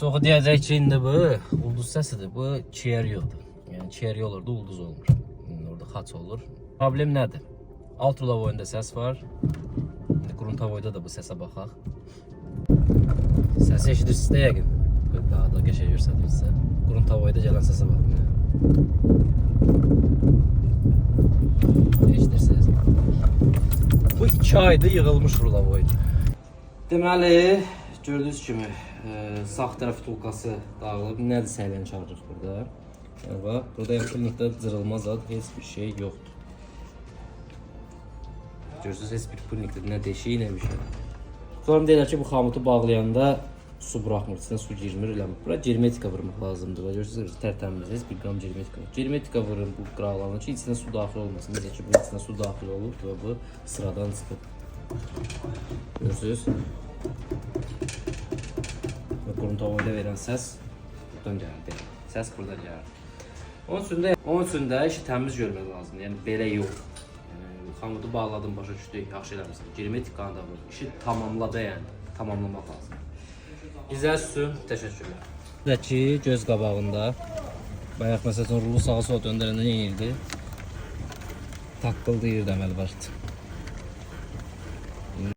Çoxu deyəcək ki, indi bu ulduz səsidir. Bu Cherry'dir. Yəni Cherry olur da ulduz olmur. Orada xaç olur. Problem nədir? Alt ulavoyunda səs var. İndi Gruntavoyda da bu səsə baxaq. Səsi eşidirsiniz də yəqin. Daha da qəşəng göstərdim sizə. Gruntavoyda gələn səsə baxın. Eşidirsiniz. Bu 2 aydır yığılmış rulavoydur. Deməli, gördüyünüz kimi sağ tərəf tulkası dağılıb. Nədir səviyyəni çağırırıq burada? Yəni bax, burada yaxınlıqda cırılmaz ad, heç bir şey yoxdur. Görürsünüz, heç bir pulnikdir, nə deşik, nə bir şey. Sonra deyirlər ki, bu xamutu bağlayanda su buraxmır, içinə su girmir, eləmir. Bura germetika vurmaq lazımdır. Görürsünüz, tərtəmiz, heç bir qram germetika. Germetika vurun bu qıraqlarına ki, içinə su daxil olmasın. Necə ki, bunun içinə su daxil olub və bu sıradan çıxıb. Görürsünüz. Və Gruntavoyda verən səs buradan gəlir. Səs buradan gəlir. Onun üçün də işi təmiz görmək lazımdır. Yəni belə yox. Xamutu bağladım, başa düşdük, yaxşı eləmirsən. Germetikanı da vur. İşi tamamladı yəni. Tamamlamaq lazımdır. İzlədiyiniz üçün təşəkkürlər. Buradakı göz qabağında bayaq məsələn rulu sağa sola döndərəndə nə edirdi? Taqqıldayırdı əməl var.